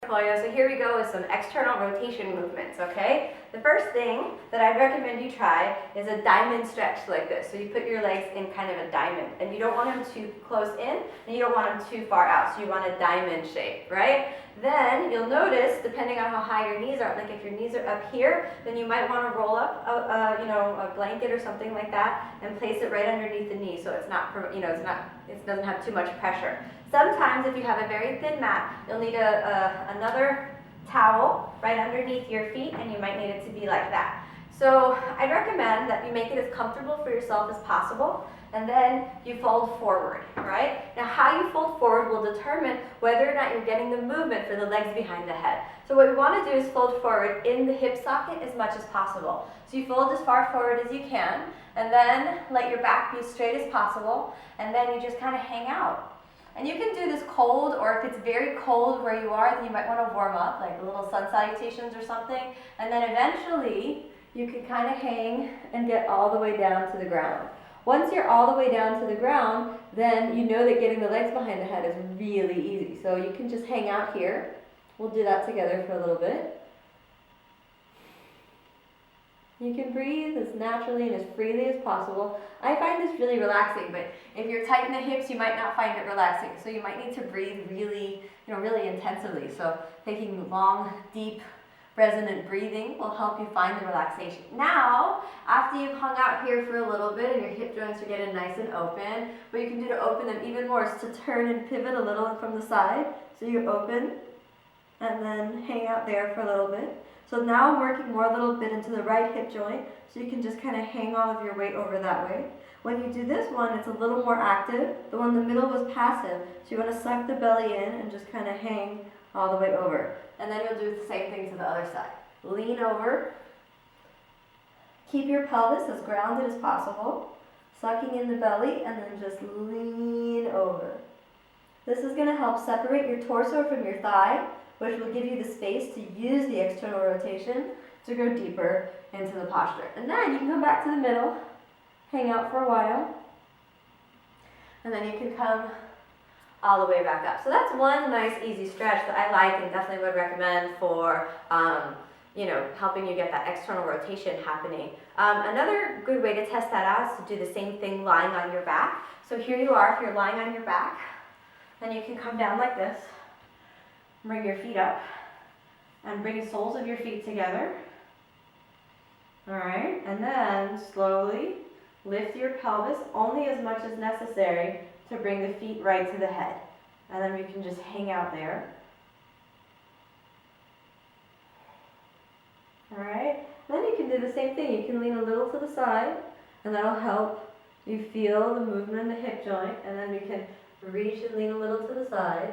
So here we go with some external rotation movements, okay? The first thing that I recommend you try is a diamond stretch like this. So you put your legs in kind of a diamond, and you don't want them too close in, and you don't want them too far out, so you want a diamond shape, right? Then you'll notice, depending on how high your knees are, like if your knees are up here, then you might want to roll up a blanket or something like that and place it right underneath the knee, so it doesn't have too much pressure. Sometimes if you have a very thin mat, you'll need another towel right underneath your feet, and you might need it to be like that. So I'd recommend that you make it as comfortable for yourself as possible, and then you fold forward, right? Now how you fold forward will determine whether or not you're getting the movement for the legs behind the head. So what we want to do is fold forward in the hip socket as much as possible. So you fold as far forward as you can, and then let your back be straight as possible, and then you just kind of hang out. And you can do this cold, or if it's very cold where you are, then you might want to warm up, like a little sun salutations or something. And then eventually, you can kind of hang and get all the way down to the ground. Once you're all the way down to the ground, then you know that getting the legs behind the head is really easy. So you can just hang out here. We'll do that together for a little bit. You can breathe as naturally and as freely as possible. I find this really relaxing, but if you're tight in the hips, you might not find it relaxing. So you might need to breathe really intensively. So taking long, deep, resonant breathing will help you find the relaxation. Now, after you've hung out here for a little bit and your hip joints are getting nice and open, what you can do to open them even more is to turn and pivot a little from the side. So you open and then hang out there for a little bit. So now I'm working more a little bit into the right hip joint, so you can just kind of hang all of your weight over that way. When you do this one, it's a little more active. The one in the middle was passive, so you want to suck the belly in and just kind of hang all the way over. And then you'll do the same thing to the other side. Lean over. Keep your pelvis as grounded as possible, sucking in the belly, and then just lean over. This is going to help separate your torso from your thigh, which will give you the space to use the external rotation to go deeper into the posture. And then you can come back to the middle, hang out for a while, and then you can come all the way back up. So that's one nice easy stretch that I like and definitely would recommend for helping you get that external rotation happening. Another good way to test that out is to do the same thing lying on your back. So here you are, if you're lying on your back, then you can come down like this. Bring your feet up and bring the soles of your feet together. All right, and then slowly lift your pelvis only as much as necessary to bring the feet right to the head. And then we can just hang out there. All right, then you can do the same thing. You can lean a little to the side, and that'll help you feel the movement in the hip joint. And then we can reach and lean a little to the side.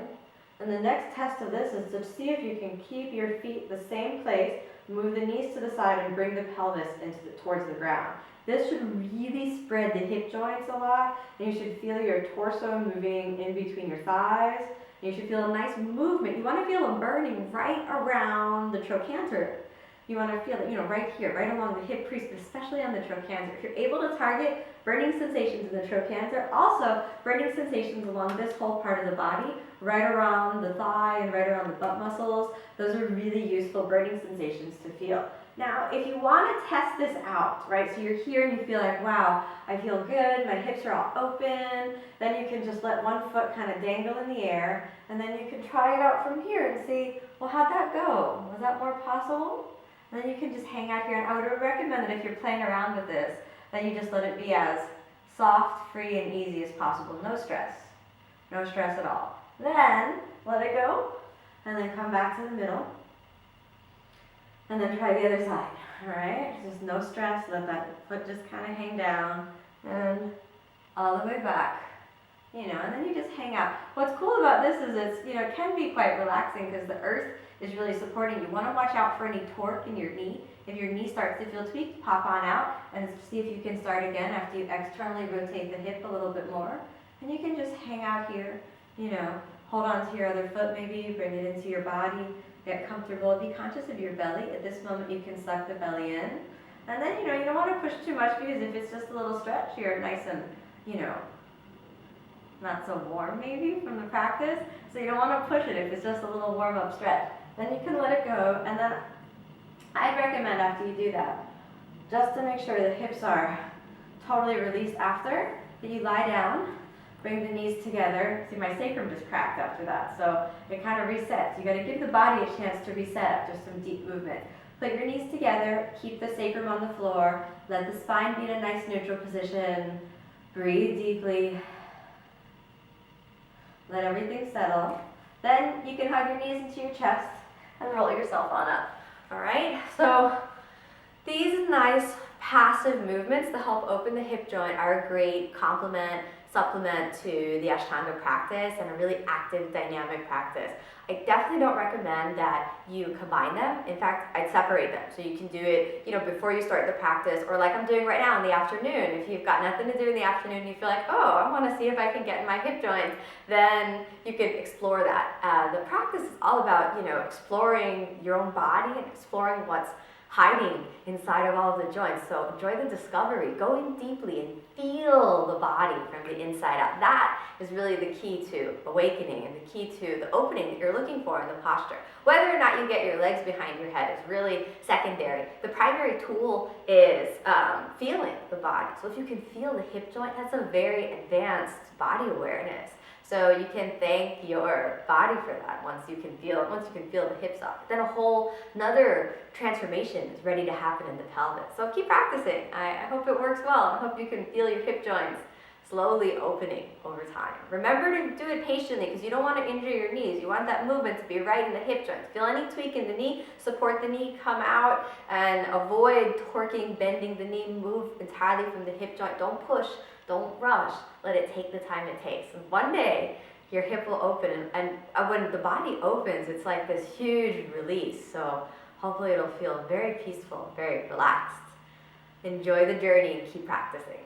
And the next test of this is to see if you can keep your feet the same place, move the knees to the side, and bring the pelvis towards the ground. This should really spread the hip joints a lot, and you should feel your torso moving in between your thighs. And you should feel a nice movement. You want to feel them burning right around the trochanter. You want to feel it, right here, right along the hip crease, but especially on the trochanter. If you're able to target burning sensations in the trochanter, also burning sensations along this whole part of the body, right around the thigh and right around the butt muscles, those are really useful burning sensations to feel. Now, if you want to test this out, right, so you're here and you feel like, wow, I feel good, my hips are all open, then you can just let one foot kind of dangle in the air, and then you can try it out from here and see, well, how'd that go? Was that more possible? And then you can just hang out here, and I would recommend that if you're playing around with this, that you just let it be as soft, free, and easy as possible. No stress. No stress at all. Then, let it go, and then come back to the middle, and then try the other side. All right? Just no stress. Let that foot just kind of hang down, and all the way back. And then you just hang out. What's cool about this is it can be quite relaxing because the earth is really supporting you. You want to watch out for any torque in your knee. If your knee starts to feel tweaked, pop on out and see if you can start again after you externally rotate the hip a little bit more. And you can just hang out here, hold on to your other foot maybe, bring it into your body, get comfortable, be conscious of your belly. At this moment you can suck the belly in. And then, you don't want to push too much because if it's just a little stretch, you're nice and, not so warm maybe from the practice. So you don't want to push it if it's just a little warm-up stretch. Then you can let it go, and then I'd recommend after you do that, just to make sure the hips are totally released after, that you lie down, bring the knees together. See, my sacrum just cracked after that, so it kind of resets. You got to give the body a chance to reset after some deep movement. Put your knees together, keep the sacrum on the floor, let the spine be in a nice neutral position, breathe deeply, let everything settle. Then you can hug your knees into your chest and roll yourself on up. All right, so these nice passive movements that help open the hip joint are a great supplement to the Ashtanga practice and a really active, dynamic practice. I definitely don't recommend that you combine them. In fact, I'd separate them. So you can do it, before you start the practice, or like I'm doing right now in the afternoon. If you've got nothing to do in the afternoon and you feel like, oh, I want to see if I can get in my hip joints, then you could explore that. The practice is all about, exploring your own body and exploring what's hiding inside of all of the joints. So enjoy the discovery, go in deeply and feel the body from the inside out. That is really the key to awakening and the key to the opening that you're looking for in the posture. Whether or not you get your legs behind your head is really secondary. The primary tool is feeling the body. So if you can feel the hip joint, that's a very advanced body awareness. So you can thank your body for that once you can feel the hips up. Then a whole another transformation is ready to happen in the pelvis. So keep practicing. I hope it works well. I hope you can feel your hip joints slowly opening over time. Remember to do it patiently because you don't want to injure your knees. You want that movement to be right in the hip joints. Feel any tweak in the knee, support the knee, come out, and avoid torquing, bending the knee. Move entirely from the hip joint. Don't push. Don't rush. Let it take the time it takes. And one day, your hip will open. And when the body opens, it's like this huge release. So hopefully it'll feel very peaceful, very relaxed. Enjoy the journey and keep practicing.